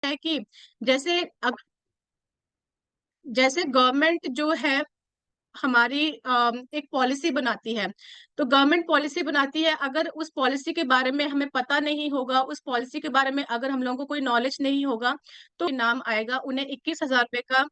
है कि जैसे जैसे गवर्नमेंट जो है हमारी एक पॉलिसी बनाती है। तो गवर्नमेंट पॉलिसी बनाती है, अगर उस पॉलिसी के बारे में हमें पता नहीं होगा, उस पॉलिसी के बारे में अगर हम लोगों को कोई नॉलेज नहीं होगा, तो नाम आएगा, उन्हें 21,000 रुपए का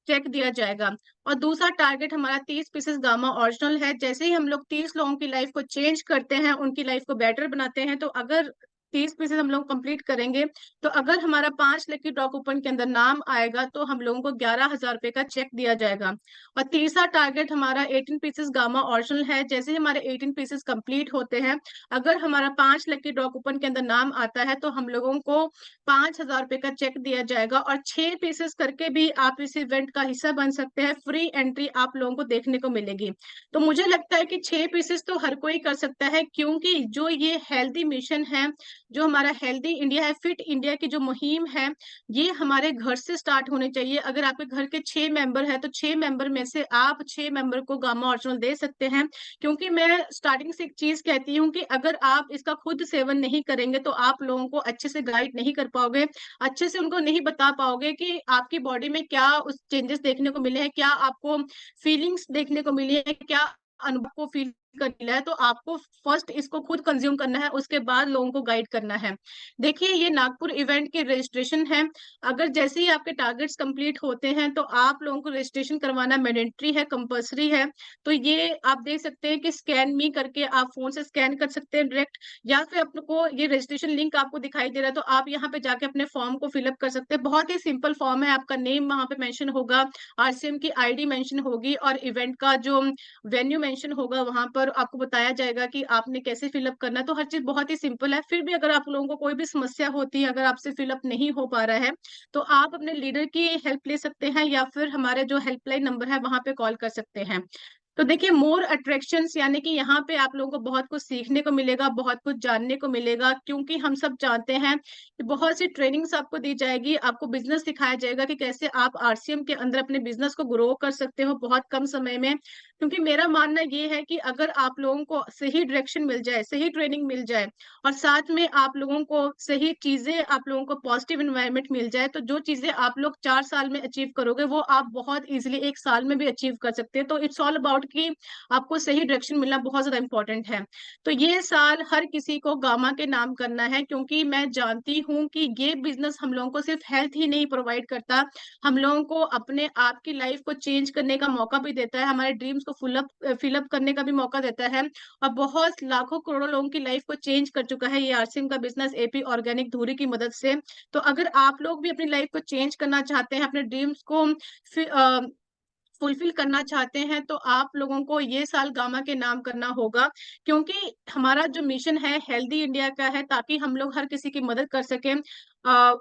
चेक दिया जाएगा। और दूसरा टारगेट हमारा 30 पीसेस गामा ओरिजिनल है। जैसे ही हम लोग 30 लोगों की लाइफ को चेंज करते हैं, उनकी लाइफ को बेटर बनाते हैं, तो अगर 30 पीसेस हम लोग कंप्लीट करेंगे, तो अगर हमारा 5 लकी ड्रॉ कूपन के अंदर नाम आएगा, तो हम लोगों को 11,000 रुपए का चेक दिया जाएगा। और तीसरा टारगेट हमारा 18 पीसेस गामा ओरिजिनल है। जैसे ही हमारे 18 पीसेस कंप्लीट होते हैं, अगर हमारा 5 लकी ड्रॉ कूपन के अंदर नाम आता है, तो हम लोगों को 5,000 रुपए का चेक दिया जाएगा। और 6 पीसेस करके भी आप इस इवेंट का हिस्सा बन सकते हैं। फ्री एंट्री आप लोगों को देखने को मिलेगी। तो मुझे लगता है कि 6 पीसेस तो हर कोई कर सकता है, क्योंकि जो ये हेल्दी मिशन है, जो हमारा हेल्दी इंडिया है, फिट इंडिया की जो मुहिम है, ये हमारे घर से स्टार्ट होने चाहिए। अगर आपके घर के 6 मेंबर है, तो 6 मेंबर में से आप 6 मेंबर को गामा ओरिजिनल दे सकते हैं। क्योंकि मैं स्टार्टिंग से एक चीज कहती हूँ कि अगर आप इसका खुद सेवन नहीं करेंगे, तो आप लोगों को अच्छे से गाइड नहीं कर पाओगे, अच्छे से उनको नहीं बता पाओगे कि आपकी बॉडी में क्या उस चेंजेस देखने को मिले हैं, क्या आपको फीलिंग्स देखने को मिली है, क्या अनुभव को फील कर मिला है। तो आपको फर्स्ट इसको खुद कंज्यूम करना है, उसके बाद लोगों को गाइड करना है। देखिए, ये नागपुर इवेंट की रजिस्ट्रेशन है। अगर जैसे ही आपके टारगेट्स कंप्लीट होते हैं, तो आप लोगों को रजिस्ट्रेशन करवाना मैंडेटरी है, कंपलसरी है। तो ये आप देख सकते हैं कि स्कैन मी करके आप फोन से स्कैन कर सकते हैं डायरेक्ट, या फिर आपको ये रजिस्ट्रेशन लिंक आपको दिखाई दे रहा है, तो आप यहाँ पे जाके अपने फॉर्म को फिलअप कर सकते हैं। बहुत ही सिंपल फॉर्म है, आपका नेम वहाँ पे मेंशन होगा, आरसीएम की आईडी मेंशन होगी, और इवेंट का जो वेन्यू मेंशन होगा, वहां पर आपको बताया जाएगा कि आपने कैसे फिलअप करना है। तो हर चीज बहुत ही सिंपल है। फिर भी अगर आप लोगों को कोई भी समस्या होती है, अगर आपसे फिलअप नहीं हो पा रहा है, तो आप अपने लीडर की हेल्प ले सकते हैं, या फिर हमारे जो हेल्पलाइन नंबर है वहां पे कॉल कर सकते हैं। तो देखिए, मोर अट्रैक्शंस, यानी कि यहाँ पे आप लोगों को बहुत कुछ सीखने को मिलेगा, बहुत कुछ जानने को मिलेगा। क्योंकि हम सब जानते हैं कि बहुत सी ट्रेनिंग्स आपको दी जाएगी, आपको बिजनेस सिखाया जाएगा कि कैसे आप आरसीएम के अंदर अपने बिजनेस को ग्रो कर सकते हो बहुत कम समय में। क्योंकि मेरा मानना ये है कि अगर आप लोगों को सही डायरेक्शन मिल जाए, सही ट्रेनिंग मिल जाए, और साथ में आप लोगों को सही चीजें, आप लोगों को पॉजिटिव इन्वायरमेंट मिल जाए, तो जो चीजें आप लोग 4 साल में अचीव करोगे, वो आप बहुत इजीली 1 साल में भी अचीव कर सकते हैं। तो इट्स ऑल अबाउट कि आपको सही डायरेक्शन मिलना बहुत ज्यादा इंपॉर्टेंट है। तो ये साल हर किसी को गामा के नाम करना है, क्योंकि मैं जानती हूँ कि ये बिजनेस हम लोगों को सिर्फ हेल्थ ही नहीं प्रोवाइड करता, हम लोगों को अपने आप की लाइफ को चेंज करने का मौका भी देता है, हमारे ड्रीम्स को फिलअप करने का भी मौका देता है। और बहुत लाखों करोड़ों लोगों की लाइफ को चेंज कर चुका है ये आरसीएम का बिजनेस, एपी ऑर्गेनिक धूरी की मदद से। तो अगर आप लोग भी अपनी लाइफ को चेंज करना चाहते हैं, अपने ड्रीम्स को फुलफिल करना चाहते हैं, तो आप लोगों को ये साल गामा के नाम करना होगा। क्योंकि हमारा जो मिशन है हेल्दी इंडिया का है, ताकि हम लोग हर किसी की मदद कर सकें,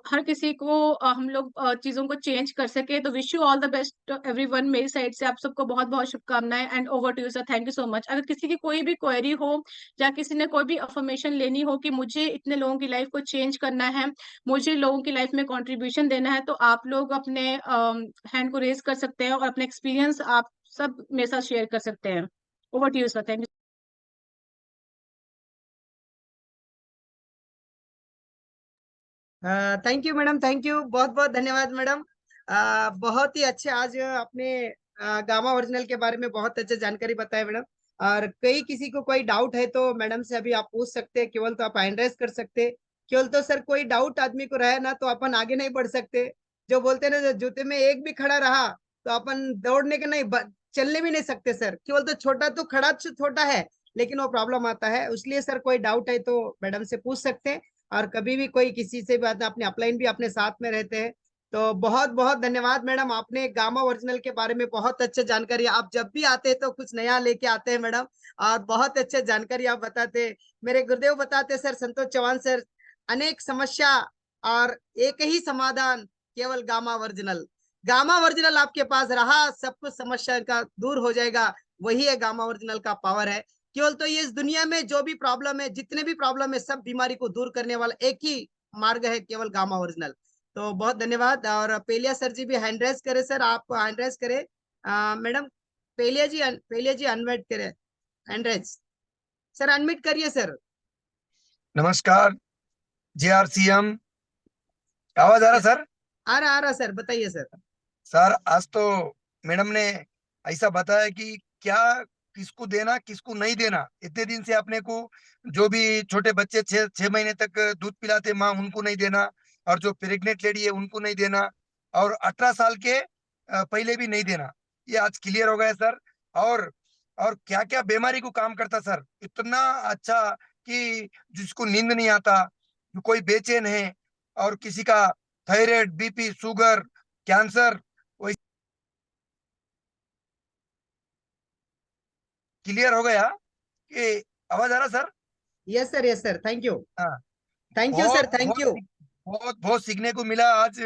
हर किसी को हम लोग चीजों को चेंज कर सके। तो wish you all the best everyone, मेरी साइड से आप सबको बहुत बहुत शुभकामनाएं। And over to you sir, thank you so much. अगर किसी की कोई भी क्वेरी हो, या किसी ने कोई भी अफर्मेशन लेनी हो कि मुझे इतने लोगों की लाइफ को चेंज करना है, मुझे लोगों की लाइफ में कंट्रीब्यूशन देना है, तो आप लोग अपने हैंड को रेज कर सकते हैं, और अपने एक्सपीरियंस आप सब मेरे साथ शेयर कर सकते हैं। Over to you sir, thank you. Thank you madam, thank you, बहुत बहुत धन्यवाद मैडम। बहुत ही अच्छे आज आपने गामा ओरिजिनल के बारे में बहुत अच्छे जानकारी बताया मैडम। और कई किसी को कोई डाउट है तो मैडम से अभी आप पूछ सकते हैं, केवल तो आप हैंड रेज कर सकते हैं। केवल तो सर कोई डाउट आदमी को रहे ना तो अपन आगे नहीं बढ़ सकते। जो बोलते हैं ना, जो जूते में एक भी खड़ा रहा तो अपन दौड़ने के नहीं चलने भी नहीं सकते सर। केवल तो छोटा तो खड़ा छोटा है, लेकिन वो प्रॉब्लम आता है। इसलिए सर कोई डाउट है तो मैडम से पूछ सकते हैं। और कभी भी कोई किसी से बात, अपने अपलाइन भी अपने साथ में रहते हैं। तो बहुत बहुत धन्यवाद मैडम, आपने गामा ओरिजिनल के बारे में बहुत अच्छे जानकारी, आप जब भी आते हैं तो कुछ नया लेके आते हैं मैडम। और बहुत अच्छे जानकारी आप बताते हैं। मेरे गुरुदेव बताते सर, संतोष चौहान सर, अनेक समस्या और एक ही समाधान, केवल गामा ओरिजिनल। गामा ओरिजिनल आपके पास रहा, सब कुछ समस्या का दूर हो जाएगा। वही है गामा ओरिजिनल का पावर है। केवल तो ये इस दुनिया में जो भी प्रॉब्लम है, जितने भी प्रॉब्लम है, सब बीमारी को दूर करने वाला एक ही मार्ग है, केवल गामा ओरिजिनल। तो बहुत धन्यवाद। और पेलिया सर जी भी हैंड रेस करे सर, आप हैंड रेस करे। मैडम पेलिया जी अनम्यूट करे, हैंड रेस। सर अनम्यूट करिए सर। नमस्कार। जेआरसीएम आवाज आ रहा सर? आ रहा सर, बताइए सर। सर आज तो मैडम ने ऐसा बताया कि क्या किसको देना किसको नहीं देना। इतने दिन से अपने को जो भी छोटे बच्चे 6 6 महीने तक दूध पिलाते माँ उनको नहीं देना, और जो प्रेग्नेंट लेडी है उनको नहीं देना, और 18 साल के पहले भी नहीं देना। ये आज क्लियर हो गया सर। और और क्या क्या बीमारी को काम करता सर, इतना अच्छा कि जिसको नींद नहीं आता, जो कोई बेचैन है, और किसी का थायराइड बीपी शुगर कैंसर, वो क्लियर हो गया कि आवाज आ रहा sir? Yes sir, thank you. हाँ। थैंक यू बहुत सर, थैंक बहुत यू। बहुत बहुत सीखने को मिला आज।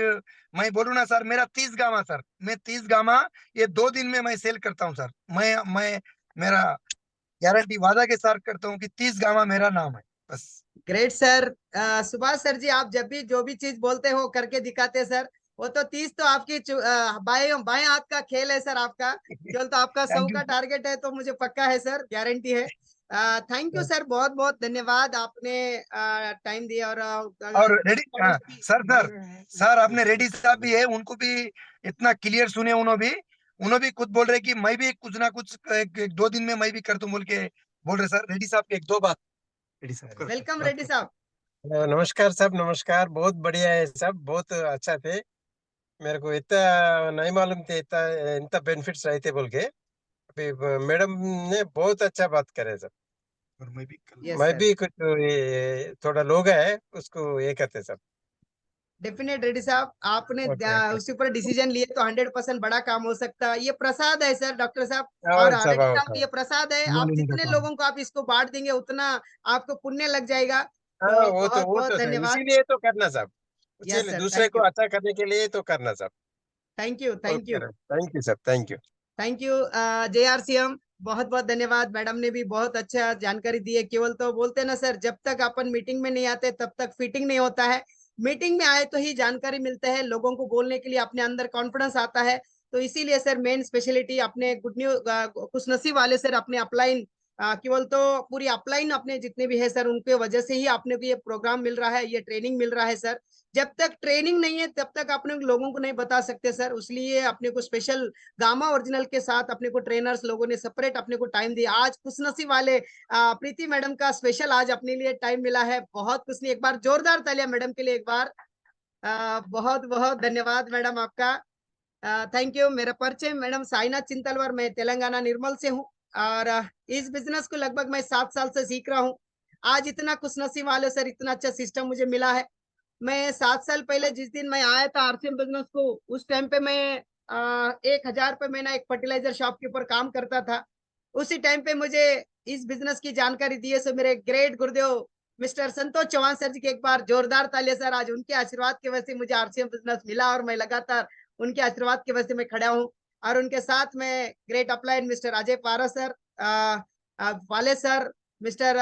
मैं बोलूँ ना सर, मेरा 30 गामा सर, मैं 30 गामा ये 2 दिन में मैं सेल करता हूँ सर। मैं मेरा गारंटी वादा के साथ करता हूँ कि 30 गामा मेरा नाम है बस। Great sir. Subhash sir ji, आप जब भी जो भी चीज बोलते हो करके दिखाते हैं सर। वो तो 30 तो आपकी बाएं बाएं हाथ का खेल है सर आपका। केवल तो आपका 100 थैंक यू का टारगेट है तो मुझे पक्का है सर, गारंटी है। Thank you sir. सर, बहुत बहुत धन्यवाद, आपने टाइम दिया। और और रेडी, हाँ सर सर सर आपने रेडी साहब भी है, उनको भी इतना क्लियर सुने, उन्होंने भी खुद बोल रहे कि मैं भी कुछ ना कुछ एक 2 दिन में मैं भी कर दूं बोल के बोल रहे सर। रेडी साहब की एक दो बात। रेडी साहब वेलकम बात रेड्डी करो। साहब। नमस्कार साहब, नमस्कार। बहुत बढ़िया है सब, बहुत अच्छा थे। मेरे को इतना नहीं मालूम थे, इतना इतना बेनिफिट्स रहते बोल के। अभी मैडम ने बहुत अच्छा बात करे सब। और मैं भी कल यस मैं सर, भी कुछ थोड़ा लोग है उसको ये करते सब। डेफिनेट रेड्डी साहब, आपने ओके ओके। उसके ऊपर डिसीजन लिए तो 100% बड़ा काम हो सकता है। ये प्रसाद है सर, डॉक्टर साहब। और और सब रेड्डी और साहब, सब। ये प्रसाद है। वो आप लेने का जितने काम। लोगों को आप इसको बांट देंगे उतना आपको पुण्य लग जाएगा। हाँ, तो वो तो बहुत वो बहुत तो सही, धन्यवाद। इसीलिए तो करना सब। यस चलिए सर, दूसरे थैंक को यू। अच्छा करने के लिए तो करना सब। Thank you, thank okay, you. Thank you सब, thank you. Thank you JRCM, बहुत बहुत धन्यवाद। मैडम ने भी बहुत अच्छा जानकारी दी है। केवल तो बोलते ना सर, जब तक अपन मीटिंग में नहीं आते तब तक फिटिंग नहीं होता है। मीटिंग में आए तो ही जानकारी मिलता है, लोगों को बोलने के लिए अपने अंदर कॉन्फिडेंस आता है। तो इसीलिए सर मेन स्पेशलिटी अपने गुड न्यूज खुश नसीब वाले सर अपने अपलाइन केवल तो पूरी अपलाइन अपने जितने भी है सर उनके वजह से ही आपने को ये प्रोग्राम मिल रहा है, ये ट्रेनिंग मिल रहा है सर। जब तक ट्रेनिंग नहीं है तब तक अपने लोगों को नहीं बता सकते सर, इसलिए अपने को स्पेशल गामा ओरिजिनल के साथ अपने को ट्रेनर्स लोगों ने सेपरेट अपने को टाइम दिया। आज खुशनसीब वाले प्रीति मैडम का स्पेशल आज अपने लिए टाइम मिला है। बहुत कुछ नहीं, एक बार जोरदार तालियां मैडम के लिए एक बार। बहुत बहुत धन्यवाद मैडम आपका। Thank you. मेरा परिचय मैडम साईनाथ चिंतलवर, मैं तेलंगाना निर्मल से हूँ। और इस बिजनेस को लगभग मैं 7 साल से सीख रहा हूँ। आज इतना खुशनसीब वाले सर, इतना अच्छा सिस्टम मुझे मिला है। मैं 7 साल पहले जिस दिन मैं आया था RCM बिजनेस को, उस टाइम पे मैं 1,000 रुपये महीना एक फर्टिलाइजर शॉप के ऊपर काम करता था। उसी टाइम पे मुझे इस बिजनेस की जानकारी दी है सो मेरे ग्रेट गुरुदेव मिस्टर संतोष चौहान सर जी के एक बार जोरदार तालियां सर। आज उनके आशीर्वाद की वजह से मुझे RCM बिजनेस मिला और मैं लगातार उनके आशीर्वाद की वजह से मैं खड़ा हूँ। और उनके साथ में ग्रेट अपलाइन मिस्टर अजय पारा सर, वाले सर, मिस्टर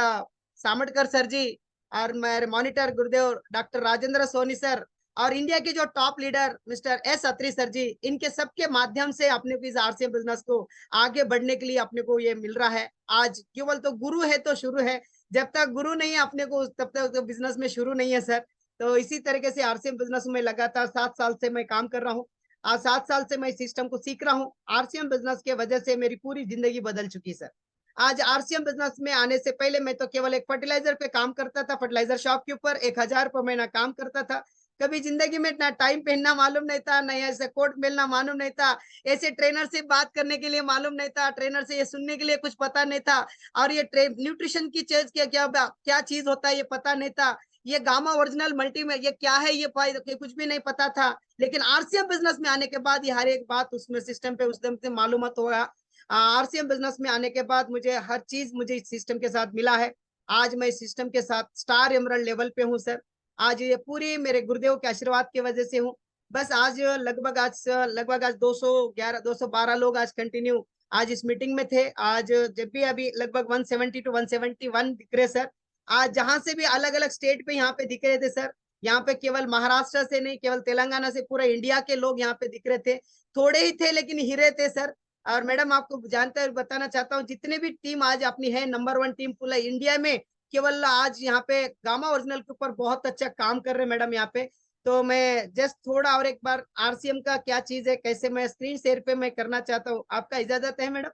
सामटकर सर जी, और मेरे मॉनिटर गुरुदेव डॉक्टर राजेंद्र सोनी सर, और इंडिया के जो टॉप लीडर मिस्टर S अत्री सर जी, इनके सबके माध्यम से अपने को इस RCM बिजनेस को आगे बढ़ने के लिए अपने को ये मिल रहा है। आज केवल तो गुरु है तो शुरू है, जब तक गुरु नहीं है अपने को तब तक तो बिजनेस में शुरू नहीं है सर। तो इसी तरीके से RCM बिजनेस में लगातार 7 साल से मैं काम कर रहा हूँ। आज 7 साल से मैं सिस्टम को सीख रहा हूँ। RCM बिजनेस के वजह से मेरी पूरी जिंदगी बदल चुकी सर। आज RCM बिजनेस में आने से पहले मैं तो केवल एक फर्टिलाइजर पे काम करता था, फर्टिलाइजर शॉप के ऊपर 1,000 रुपये महीना काम करता था। कभी जिंदगी में ना टाइम पहनना मालूम नहीं था, ना ऐसे कोट मिलना मालूम नहीं था, ऐसे ट्रेनर से बात करने के लिए मालूम नहीं था, ट्रेनर से ये सुनने के लिए कुछ पता नहीं था, और ये न्यूट्रिशन की चीज क्या क्या क्या चीज होता है ये पता नहीं था। ये गामा ओरिजिनल मल्टी में ये क्या है ये कुछ भी नहीं पता था। लेकिन RCM बिजनेस में आने के बाद ये हर एक बात उसमें सिस्टम पे उस दम से मालूमात होगा। RCM बिजनेस में आने के बाद मुझे हर चीज मुझे इस सिस्टम के साथ मिला है। आज मैं इस सिस्टम के साथ स्टार एमरल्ड लेवल पे हूँ सर। आज ये पूरी मेरे गुरुदेव के आशीर्वाद की वजह से हूँ। बस आज लगभग आज 211 212 लोग आज कंटिन्यू आज इस मीटिंग में थे। आज जब भी अभी लगभग 170 to 171 दिख रहे सर। आज जहां से भी अलग अलग स्टेट पे यहाँ पे दिख रहे थे सर। यहाँ पे केवल महाराष्ट्र से नहीं, केवल तेलंगाना से पूरा इंडिया के लोग यहाँ पे दिख रहे थे। थोड़े ही थे लेकिन हीरे थे सर। और मैडम आपको जानते हुए बताना चाहता हूँ, जितने भी टीम आज अपनी है नंबर 1 टीम पूरा इंडिया में, केवल आज यहाँ पे गामा ओरिजिनल के ऊपर बहुत अच्छा काम कर रहे हैं मैडम यहाँ पे। तो मैं जस्ट थोड़ा और एक बार आरसीएम का क्या चीज है, कैसे मैं स्क्रीन शेयर पे मैं करना चाहता हूँ, आपका इजाजत है मैडम?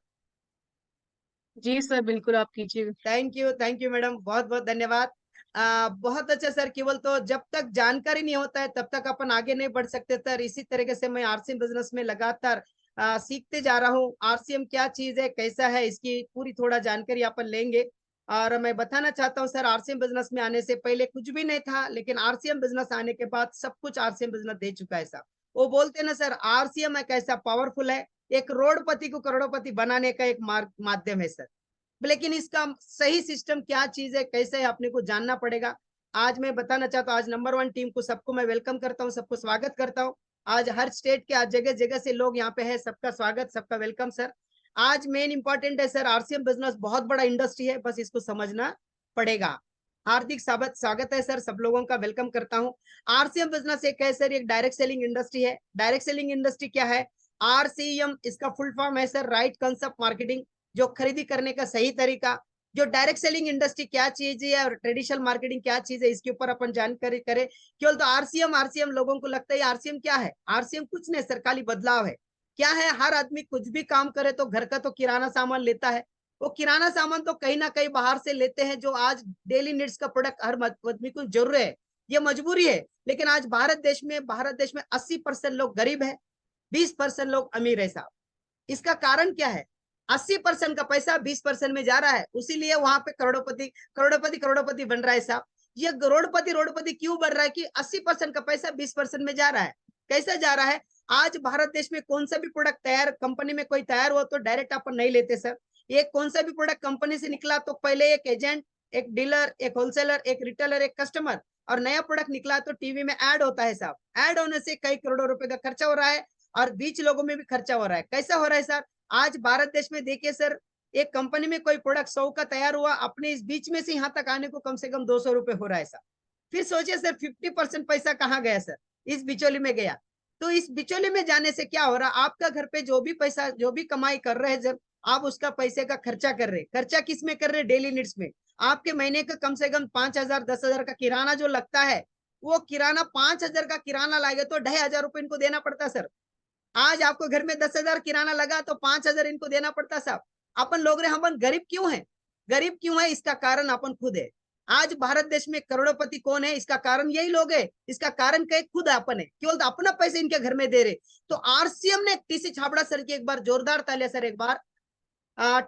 जी सर, बिल्कुल आप कीजिए। थैंक यू मैडम, बहुत बहुत धन्यवाद। बहुत अच्छा सर। केवल तो जब तक जानकारी नहीं होता है तब तक अपन आगे नहीं बढ़ सकते सर। इसी तरीके से मैं आरसीएम बिजनेस में लगातार सीखते जा रहा हूँ। आरसीएम क्या चीज है, कैसा है, इसकी पूरी थोड़ा जानकारी अपन लेंगे। और मैं बताना चाहता हूँ सर, आरसीएम बिजनेस में आने से पहले कुछ भी नहीं था, लेकिन आरसीएम बिजनेस आने के बाद सब कुछ आरसीएम बिजनेस दे चुका है सर। वो बोलते हैं ना सर, आरसीएम एक ऐसा पावरफुल है, एक करोड़पति को करोड़पति बनाने का एक माध्यम है सर। लेकिन इसका सही सिस्टम क्या चीज है, कैसे है, अपने को जानना पड़ेगा। आज मैं बताना चाहता हूँ, आज नंबर 1 टीम को सबको मैं वेलकम करता हूँ, सबको स्वागत करता हूँ। आज हर स्टेट के, आज जगह जगह से लोग यहाँ पे है, सबका स्वागत, सबका वेलकम सर। आज मेन इंपॉर्टेंट है सर, आरसीएम बिजनेस बहुत बड़ा इंडस्ट्री है, बस इसको समझना पड़ेगा। हार्दिक स्वागत है सर, सब लोगों का वेलकम करता हूँ। आरसीएम बिजनेस एक है सर, एक डायरेक्ट सेलिंग इंडस्ट्री है। डायरेक्ट सेलिंग इंडस्ट्री क्या है? आरसीएम इसका फुल फॉर्म है सर, राइट कंसेप्ट मार्केटिंग, जो खरीदी करने का सही तरीका। जो डायरेक्ट सेलिंग इंडस्ट्री क्या चीज है और ट्रेडिशनल मार्केटिंग क्या चीज है, इसके ऊपर अपन जानकारी करें। केवल तो आरसीएम आरसीएम लोगों को लगता है आरसीएम क्या है। आरसीएम कुछ नहीं सर, खाली बदलाव है। क्या है, हर आदमी कुछ भी काम करे तो घर का तो किराना सामान लेता है। वो किराना सामान तो कहीं ना कहीं बाहर से लेते हैं, जो आज डेली नीड्स का प्रोडक्ट हर आदमी को जरूरत है, ये मजबूरी है। लेकिन आज भारत देश में 80% लोग गरीब है, 20% लोग अमीर है साहब। इसका कारण क्या है? 80% का पैसा 20% में जा रहा है, उसीलिए वहां पे करोड़पति करोड़पति करोड़पति बन रहा है साहब। ये करोड़पति क्यों बन रहा है कि 80% का पैसा 20% में जा रहा है। कैसा जा रहा है? आज भारत देश में कौन सा भी प्रोडक्ट तैयार, कंपनी में कोई तैयार हुआ तो डायरेक्ट अपन नहीं लेते सर। एक कौन सा भी प्रोडक्ट कंपनी से निकला तो पहले एक एजेंट, एक डीलर, एक होलसेलर, एक रिटेलर, एक कस्टमर, और नया प्रोडक्ट निकला तो टीवी में ऐड होता है साहब। ऐड होने से कई करोड़ों रुपए का खर्चा हो रहा है, और बीच लोगों में भी खर्चा हो रहा है। कैसा हो रहा है सर? आज भारत देश में देखिए सर, एक कंपनी में कोई प्रोडक्ट 100 का तैयार हुआ, अपने इस बीच में से यहाँ तक आने को कम से कम 200 रुपए हो रहा है सर। फिर सोचिए सर, 50% पैसा कहाँ गया सर? इस बिचौली में गया। तो इस बिचौली में जाने से क्या हो रहा, आपका घर पे जो भी पैसा, जो भी कमाई कर रहे हैं, जब आप उसका पैसे का खर्चा कर रहे, खर्चा किस में कर रहे? डेली नीड्स में। आपके महीने का कम से कम 5,000 10,000 का किराना जो लगता है, वो किराना 5,000 का किराना लाएगा तो 2,500 रुपए इनको देना पड़ता सर। आज आपको घर में 10,000 किराना लगा तो 5,000 इनको देना पड़ता साहब। अपन लोग रे, हम गरीब क्यों हैं? गरीब क्यों है? इसका कारण अपन खुद है। आज भारत देश में करोड़पति कौन है? इसका कारण यही लोग है। इसका कारण क्या? खुद अपन है, केवल तो अपना पैसे इनके घर में दे रहे। तो आरसीएम ने टीसी छाबड़ा सर की एक बार जोरदार तालियां सर, एक बार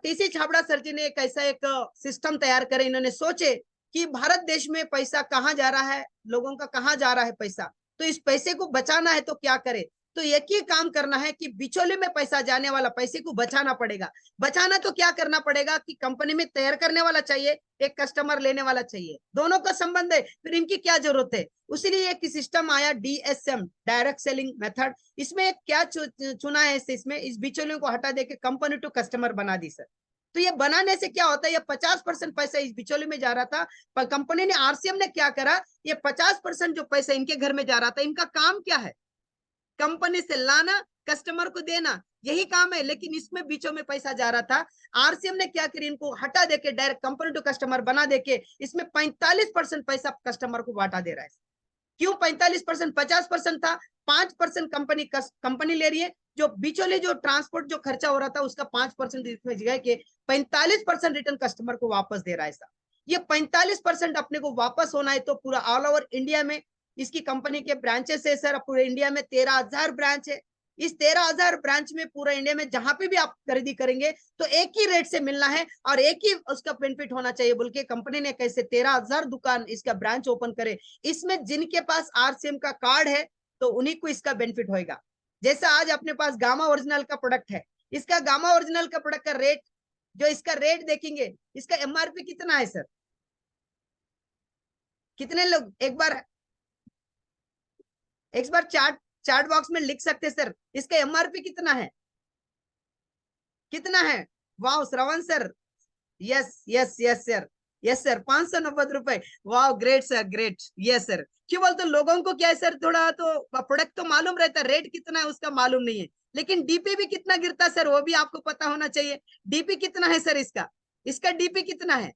टीसी छाबड़ा सर जी ने एक ऐसा एक सिस्टम तैयार करे। इन्होंने सोचे कि भारत देश में पैसा कहाँ जा रहा है, लोगों का कहाँ जा रहा है पैसा, तो इस पैसे को बचाना है तो क्या करे? तो एक ही काम करना है कि बिचौले में पैसा जाने वाला पैसे को बचाना पड़ेगा। बचाना तो क्या करना पड़ेगा कि कंपनी में तैयार करने वाला चाहिए, एक कस्टमर लेने वाला चाहिए, दोनों का संबंध है, फिर इनकी क्या जरूरत है। उसीलिए एक सिस्टम आया, डीएसएम, डायरेक्ट सेलिंग मेथड। इसमें क्या चुना है? इसमें इस बिचौलियों को हटा देके कंपनी टू कस्टमर बना दी सर। तो ये बनाने से क्या होता है, ये 50% पैसा इस बिचौली में जा रहा था, पर कंपनी ने, आरसीएम ने क्या करा, ये 50% जो पैसा इनके घर में जा रहा था, इनका काम क्या है? कंपनी से लाना, कस्टमर को देना, यही काम है। लेकिन इसमें बीचों में पैसा जा रहा था। आरसीएम ने क्या करी, इनको हटा देके डायरेक्ट कंपनी टू कस्टमर बना देके इसमें 45% पैसा कस्टमर को बांटा दे रहा है। क्यों 45%? 50% था, 5% कंपनी ले रही है। जो बिचौले, जो ट्रांसपोर्ट, जो खर्चा हो रहा था, उसका 5% इसमें जगह के 45% रिटर्न कस्टमर को वापस दे रहा है। ये 45% अपने को वापस होना है तो पूरा ऑल ओवर इंडिया में इसकी कंपनी के ब्रांचेस है सर। पूरे इंडिया में 13,000 ब्रांच है। इस 13,000 ब्रांच में पूरा इंडिया में जहां पे भी आप खरीदी करेंगे तो एक ही रेट से मिलना है और एक ही उसका बेनिफिट होना चाहिए, बोल के कंपनी ने कैसे 13,000 दुकान, इसका ब्रांच ओपन करे। इसमें जिनके पास आरसीएम का कार्ड है तो उन्हीं को इसका बेनिफिट होगा। जैसा आज अपने पास गामा ओरिजिनल का प्रोडक्ट है, इसका गामा ओरिजिनल का प्रोडक्ट का रेट, जो इसका रेट देखेंगे, इसका एमआरपी कितना है सर? कितने लोग एक बार चार्ट बॉक्स में लिख सकते सर, इसका एमआरपी कितना है? कितना है? वाह Shravan sir, yes yes yes sir, yes sir, 590 रुपए। वाह great sir, great, yes sir. क्यों बोलते तो लोगों को क्या है सर, थोड़ा तो प्रोडक्ट तो मालूम रहता है, रेट कितना है उसका मालूम नहीं है, लेकिन डीपी भी कितना गिरता है सर वो भी आपको पता होना चाहिए। डीपी कितना है सर इसका? इसका डीपी कितना है?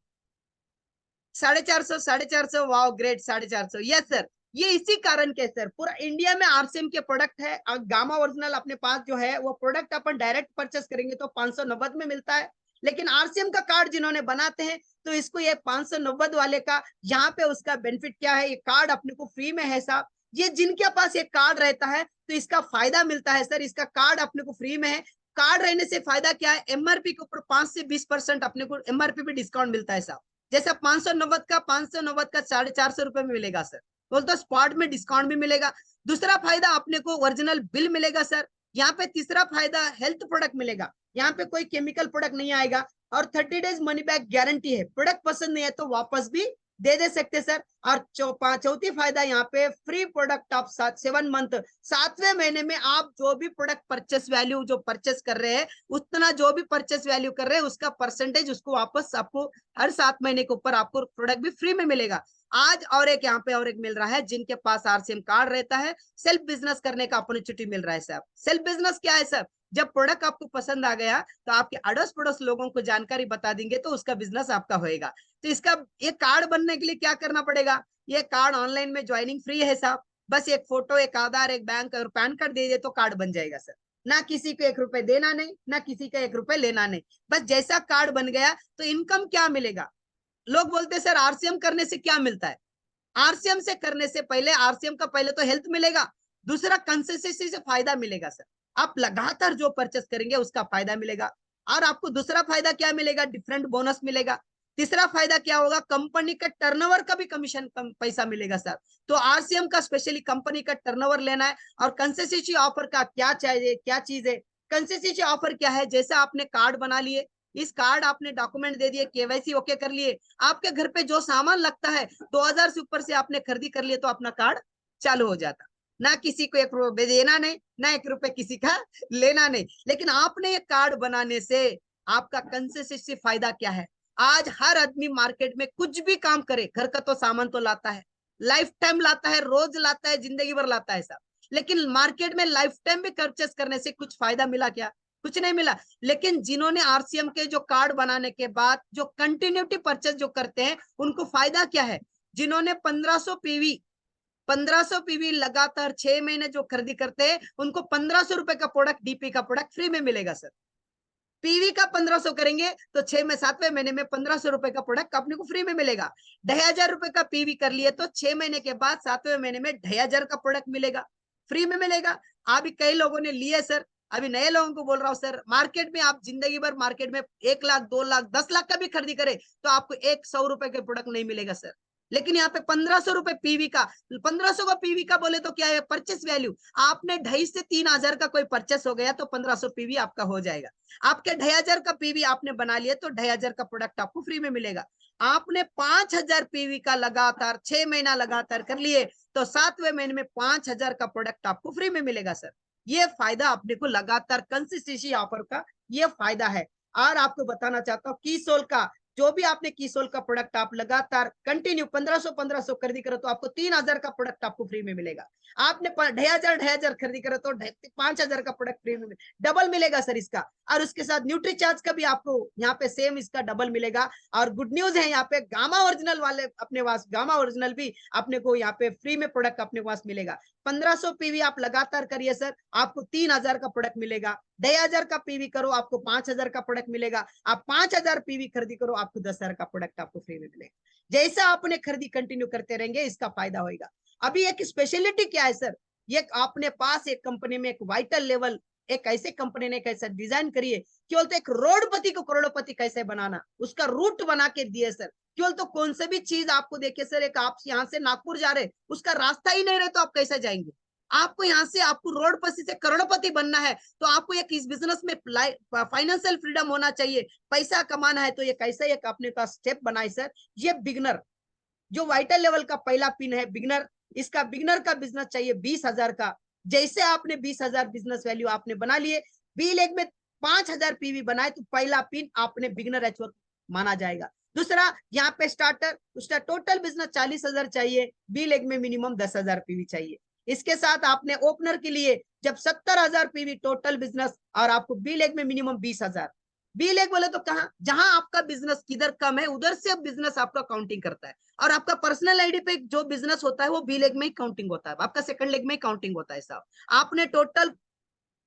450, 450। वाह ग्रेट, 450, यस सर। ये इसी कारण के सर पूरा इंडिया में आरसीएम के प्रोडक्ट है। गामा ओरिजिनल अपने पास जो है वो प्रोडक्ट अपन डायरेक्ट परचेस करेंगे तो 590 में मिलता है, लेकिन आरसीएम का कार्ड जिन्होंने बनाते हैं तो इसको ये 590 वाले का यहाँ पे उसका बेनिफिट क्या है, ये कार्ड अपने को फ्री में है साहब। ये जिनके पास ये कार्ड रहता है तो इसका फायदा मिलता है सर, इसका कार्ड अपने को फ्री में है। कार्ड रहने से फायदा क्या है, एमआरपी के ऊपर 5 से 20% अपने को एमआरपी पे डिस्काउंट मिलता है साहब। जैसे 590 का 450 रुपए में मिलेगा सर, बोलते स्पॉट में डिस्काउंट भी मिलेगा। दूसरा फायदा अपने को ओरिजिनल बिल मिलेगा सर। यहाँ पे तीसरा फायदा हेल्थ प्रोडक्ट मिलेगा, यहाँ पे कोई केमिकल प्रोडक्ट नहीं आएगा और 30 डेज मनी बैक गारंटी है। प्रोडक्ट पसंद नहीं है तो वापस भी दे सकते सर। और चौथी फायदा यहाँ पे फ्री प्रोडक्ट ऑफ 7 मंथ, 7वें महीने में आप जो भी प्रोडक्ट परचेस वैल्यू जो परचेस कर रहे हैं उतना जो भी परचेस वैल्यू कर रहे हैं उसका परसेंटेज उसको वापस आपको हर 7 महीने के ऊपर आपको प्रोडक्ट भी फ्री में मिलेगा। आज और एक यहाँ पे और एक मिल रहा है, जिनके पास आरसीएम कार्ड रहता है सेल्फ बिजनेस करने का अपॉर्चुनिटी मिल रहा है सर। सेल्फ बिजनेस क्या है सर, जब प्रोडक्ट आपको पसंद आ गया तो आपके अड़ोस पड़ोस लोगों को जानकारी बता देंगे तो उसका बिजनेस आपका होएगा। तो इसका ये कार्ड बनने के लिए क्या करना पड़ेगा, ये कार्ड ऑनलाइन में ज्वाइनिंग फ्री है साहब। बस एक फोटो, एक आधार, एक बैंक और पैन कार्ड दे दे तो कार्ड बन जाएगा सर। ना किसी को 1 रुपए देना नहीं, ना किसी का 1 रुपए लेना नहीं। बस जैसा कार्ड बन गया तो इनकम क्या मिलेगा, लोग बोलते सर आरसीएम करने से क्या मिलता है। आरसीएम से करने से पहले आरसीएम का पहले तो हेल्थ मिलेगा, दूसरा कंसिस्टेंसी से फायदा मिलेगा सर। आप लगातार जो परचेस करेंगे उसका फायदा मिलेगा। और आपको दूसरा फायदा क्या मिलेगा, डिफरेंट बोनस मिलेगा। तीसरा फायदा क्या होगा, कंपनी का टर्नओवर का भी कमीशन पैसा मिलेगा सर। तो आरसीएम का स्पेशली कंपनी का टर्नओवर लेना है। और कंसिस्टेंसी ऑफर का क्या चाहिए, क्या चीज है कंसिस्टेंसी ऑफर क्या है, जैसे आपने कार्ड बना लिए, इस कार्ड आपने डॉक्यूमेंट दे दिए, केवाईसी ओके कर लिए, आपके घर पे जो सामान लगता है 2000 से ऊपर से आपने खरीदी कर लिए तो अपना कार्ड चालू हो जाता। ना किसी को 1 रुपए देना नहीं, ना 1 रुपए किसी का लेना नहीं। लेकिन आपने ये कार्ड बनाने से आपका कंसिस्टेंसी फायदा क्या है, आज हर आदमी मार्केट में कुछ भी काम करे, घर का तो सामान तो लाता है, लाइफ टाइम लाता है, रोज लाता है, जिंदगी भर लाता है सब। लेकिन मार्केट में लाइफ टाइम भी परचेस करने से कुछ फायदा मिला क्या, कुछ नहीं मिला। लेकिन जिन्होंने आरसीएम के जो कार्ड बनाने के बाद जो कंटिन्यूटी परचेस जो करते हैं उनको फायदा क्या है, जिन्होंने 1500 पीवी लगातार 6 महीने जो खरीदी करते हैं उनको 1500 रुपए का प्रोडक्ट, डीपी का प्रोडक्ट फ्री में मिलेगा सर। पीवी का 1500 करेंगे तो 7वें महीने में 1500 रुपए का प्रोडक्ट अपने को फ्री में मिलेगा। 2500 रुपए का पीवी कर लिए तो 6 महीने के बाद 7वें महीने में 2500 का प्रोडक्ट मिलेगा, फ्री में मिलेगा। अभी कई लोगों ने लिए सर, अभी नए लोगों को बोल रहा हूँ सर, मार्केट में आप जिंदगी भर मार्केट में 1 लाख 2 लाख 10 लाख का भी खरीदी करे तो आपको 100 रुपए के प्रोडक्ट नहीं मिलेगा सर। लेकिन यहाँ पे 1500 रुपए पीवी का, 1500 का पीवी का बोले तो क्या है, परचेस वैल्यू आपने 2.5 से 3000 का कोई परचेस हो गया तो 1500 पीवी आपका हो जाएगा। आपके 2500 का पीवी आपने बना लिया तो 2500 का प्रोडक्ट आपको फ्री में मिलेगा। आपने 5000 पीवी का लगातार 6 महीना लगातार कर लिए तो 7वें महीने में 5000 का प्रोडक्ट आपको फ्री में मिलेगा सर। ये फायदा अपने को लगातार कंसिस्टेंसी ऑफर का ये फायदा है। और आपको बताना चाहता हूँ कीसोल का, जो भी आपने कीसोल का प्रोडक्ट आप लगातार कंटिन्यू 1500 खरीदी करो तो आपको 3000 का प्रोडक्ट आपको फ्री में मिलेगा। आपने 2500 खरीदी करो तो 5000 का प्रोडक्ट फ्री में डबल मिलेगा सर इसका। और उसके साथ न्यूट्री चार्ज का भी आपको यहाँ पे सेम इसका डबल मिलेगा। और गुड न्यूज है यहाँ पे गामा ओरिजिनल वाले अपने पास, गामा ओरिजिनल भी अपने को यहाँ पे फ्री में प्रोडक्ट अपने पास मिलेगा। 1500 पीवी आप लगातार करिए सर, आपको 3000 का प्रोडक्ट मिलेगा। 2500 का पीवी करो आपको 5000 का प्रोडक्ट मिलेगा। आप 5000 पीवी खरीदी करो आपको 10,000 का प्रोडक्ट आपको फ्री में मिलेगा। जैसा आपने खरीदी कंटिन्यू करते रहेंगे इसका फायदा होगा। अभी एक स्पेशलिटी क्या है सर, ये आपने पास एक कंपनी में एक वाइटल लेवल एक ऐसे कंपनी ने कैसे डिजाइन करिए, केवल तो एक रोडपति को करोड़पति कैसे बनाना उसका रूट बना के दिए सर। केवल तो कौन से भी चीज आपको देखिए सर, एक आप यहाँ से नागपुर जा रहे उसका रास्ता ही नहीं रहे तो आप कैसे जाएंगे। आपको यहाँ से आपको रोडपति से करोड़पति बनना है तो आपको एक इस बिजनेस में फाइनेंशियल फ्रीडम होना चाहिए, पैसा कमाना है तो ये कैसे एक अपने पास स्टेप बनाए सर। ये बिगनर जो वाइटल लेवल का पहला पिन है बिगनर, इसका बिगनर का बिजनेस चाहिए 20,000 का। जैसे आपने 20,000 बिजनेस वैल्यू आपने बना लिए, बी लेग में 5,000 पीवी बनाए तो पहला पिन आपने बिगनर एचवर माना जाएगा। दूसरा यहाँ पे स्टार्टर, उसका टोटल बिजनेस 40,000 चाहिए, बी लेग में मिनिमम 10,000 पीवी चाहिए। इसके साथ आपने ओपनर के लिए जब 70,000 पीवी टोटल बिजनेस और आपको बी लेग में मिनिमम 20,000, बी लेग बोले तो कहाँ, जहां आपका बिजनेस किधर कम है उधर से बिजनेस आपका काउंटिंग करता है, और आपका पर्सनल आईडी पे जो बिजनेस होता है वो बी लेग में ही काउंटिंग होता है, आपका सेकंड लेग में ही काउंटिंग होता है साहब। आपने टोटल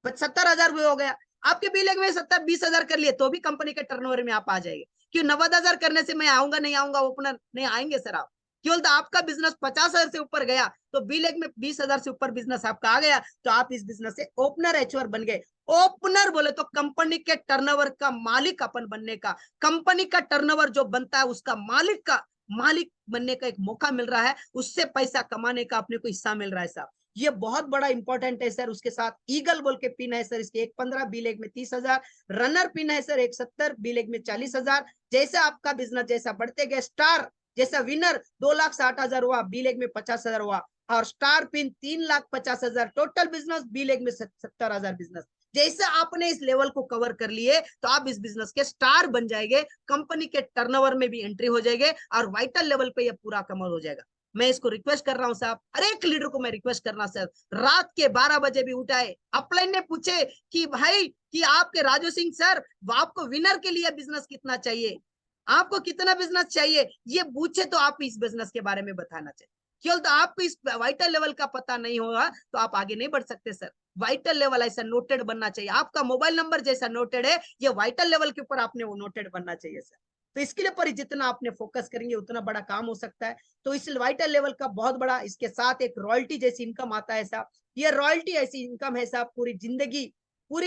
70,000 हो गया, आपके बी लेग में 20,000 कर लिए तो भी कंपनी के टर्नओवर में आप आ जाएंगे। क्यों 90,000 करने से मैं आऊंगा नहीं आऊंगा ओपनर नहीं आएंगे सर आप। केवल तो आपका बिजनेस 50,000 से ऊपर गया तो बी लेग में 20,000 से ऊपर बिजनेस आपका आ गया तो आप इस बिजनेस से ओपनर एचओआर बन गए। ओपनर बोले तो कंपनी के टर्नओवर का मालिक अपन बनने का, कंपनी का टर्नओवर जो बनता है उसका मालिक बनने का एक मौका मिल रहा है, उससे पैसा कमाने का अपने को हिस्सा मिल रहा है साहब। ये बहुत बड़ा इंपॉर्टेंट है सर। उसके साथ ईगल बोल के पिन है सर, इसके 1.15 बी लेग में 30,000, रनर पिन है सर 1.70 बी लेग में 40,000। जैसे आपका बिजनेस जैसा बढ़ते गए, स्टार जैसा विनर 2,60,000 हुआ, बी लेग में 50,000 हुआ, और star pin 3,50,000, total business B leg में 70,000 बिजनेस। जैसे आपने इस लेवल को कवर कर लिए तो आप इस बिजनेस के स्टार बन जाएंगे, कंपनी के टर्नओवर में भी एंट्री हो जाएंगे और वाइटल लेवल पे ये पूरा कमर हो जाएगा। मैं इसको रिक्वेस्ट कर रहा हूं साहब, हर एक लीडर को मैं रिक्वेस्ट करना सर, रात के 12 बजे भी उठाए, अपलाइन ने पूछे कि भाई कि आपके राजू सिंह सर आपको विनर के लिए बिजनेस कितना चाहिए, आपको कितना बिजनेस चाहिए, ये पूछे तो आप इस बिजनेस के बारे में बताना चाहिए। केवल तो आपको इस वाइटल लेवल का पता नहीं होगा तो आप आगे नहीं बढ़ सकते सर। वाइटल लेवल ऐसा नोटेड बनना चाहिए, आपका मोबाइल नंबर जैसा नोटेड है ये वाइटल लेवल के ऊपर आपने वो नोटेड बनना चाहिए सर। तो इसके लिए पर जितना आपने फोकस करेंगे उतना बड़ा काम हो सकता है। तो इस वाइटल लेवल का बहुत बड़ा, इसके साथ एक रॉयल्टी जैसी इनकम आता है साहब। ये रॉयल्टी ऐसी इनकम है साहब, पूरी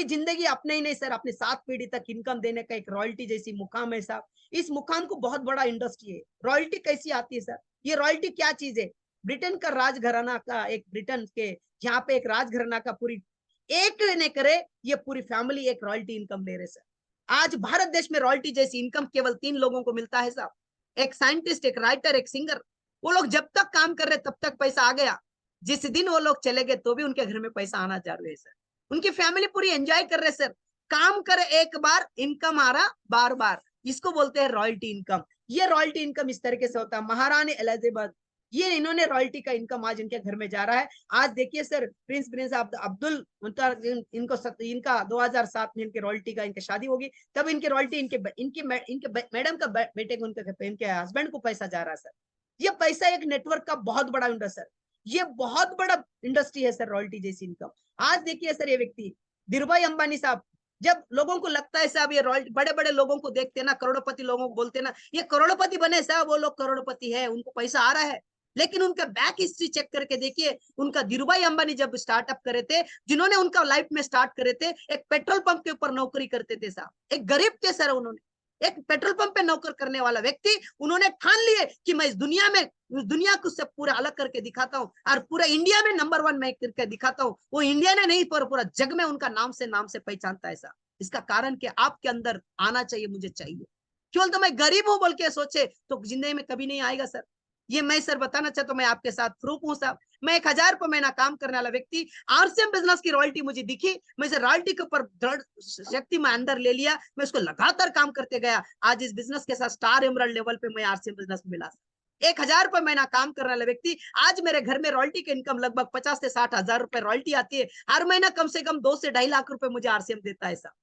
जिंदगी अपने ही नहीं सर, अपने 7 पीढ़ी तक इनकम देने का एक रॉयल्टी जैसी मुकाम है साहब। इस मुकाम को बहुत बड़ा इंडस्ट्री है। रॉयल्टी कैसी आती है सर, ये रॉयल्टी क्या चीज है, ब्रिटेन का राजघराना का एक, ब्रिटेन के यहाँ पे एक राजघराना का पूरी एक ने करे ये पूरी फैमिली एक रॉयल्टी इनकम ले रहे सर। आज भारत देश में रॉयल्टी जैसी इनकम केवल 3 लोगों को मिलता है साहब, एक साइंटिस्ट, एक राइटर, एक सिंगर। वो लोग जब तक काम कर रहे तब तक पैसा आ गया, जिस दिन वो लोग चले गए तो भी उनके घर में पैसा आना चालू है सर। उनकी फैमिली पूरी एंजॉय कर रहे सर, काम करे एक बार इनकम आ रहा बार बार, इसको बोलते हैं रॉयल्टी इनकम। ये रॉयल्टी इनकम इस तरीके से होता है। महारानी एलिजाबेथ, ये इन्होंने रॉयल्टी का इनकम आज इनके घर में जा रहा है। आज देखिए सर, प्रिंस अब्दुल इनको इनका 2007 में इनके रॉयल्टी का इनकी शादी होगी, तब इनके रॉयल्टी इनके मैडम का बेटे को, इनके हस्बैंड को पैसा जा रहा है सर। ये पैसा एक नेटवर्क का बहुत बड़ा इंडस्ट्री, ये बहुत बड़ा इंडस्ट्री है सर रॉयल्टी जैसी इनकम। आज देखिए सर, ये व्यक्ति धीरूभाई अंबानी साहब, जब लोगों को लगता है साहब ये रॉयल्टी, बड़े बड़े लोगों को देखते ना, करोड़पति लोगों को बोलते ना ये करोड़पति बने साहब, वो लोग करोड़पति है, उनको पैसा आ रहा है, लेकिन उनका बैक हिस्ट्री चेक करके देखिए। उनका धीरूभाई अंबानी जब स्टार्टअप करे थे, जिन्होंने उनका लाइफ में स्टार्ट करे थे, एक पेट्रोल पंप के ऊपर नौकरी करते थे साहब, एक गरीब थे सर। उन्होंने एक पेट्रोल पंप पे नौकर करने वाला व्यक्ति, उन्होंने ठान लिए कि मैं इस दुनिया को से पूरा अलग करके दिखाता हूँ और पूरा इंडिया में नंबर 1 मैं करके दिखाता हूँ। वो इंडिया ने नहीं पर पूरा जग में उनका नाम से पहचानता है साहब। इसका कारण कि आपके अंदर आना चाहिए, मुझे चाहिए, केवल तो मैं गरीब हूं बोल के सोचे तो जिंदगी में कभी नहीं आएगा सर। ये मैं सर बताना चाहता हूँ, मैं आपके साथ प्रूफ हूँ साहब। मैं 1,000 रुपये महीना काम करने वाला व्यक्ति, आरसीएम बिजनेस की रॉयल्टी मुझे दिखी, मैं इसे रॉयल्टी के ऊपर दृढ़ शक्ति में अंदर ले लिया, मैं उसको लगातार काम करते गया। आज इस बिजनेस के साथ स्टार एमरल्ड लेवल पे मैं आरसीएम बिजनेस में मिला। 1,000 रुपये महीना काम करने वाला व्यक्ति, आज मेरे घर में रॉयल्टी की इनकम लगभग 50 से 60,000 रुपए रॉयल्टी आती है। हर महीना कम से कम 2 से 2.5 लाख रुपए मुझे आरसीएम देता है साहब।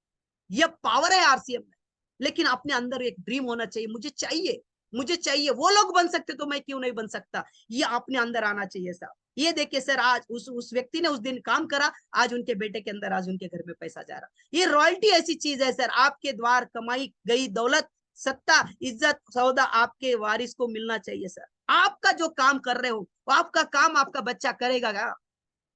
यह पावर है आरसीएम में। लेकिन अपने अंदर एक ड्रीम होना चाहिए, मुझे चाहिए, वो लोग बन सकते तो मैं क्यों नहीं बन सकता, ये अपने अंदर आना चाहिए साहब। ये देखिए सर, आज उस व्यक्ति ने उस दिन काम करा, आज उनके बेटे के अंदर, आज उनके घर में पैसा जा रहा। ये रॉयल्टी ऐसी चीज है सर, आपके द्वार कमाई गई दौलत, सत्ता, इज्जत, सौदा आपके वारिस को मिलना चाहिए सर। आपका जो काम कर रहे हो आपका काम आपका बच्चा करेगा क्या?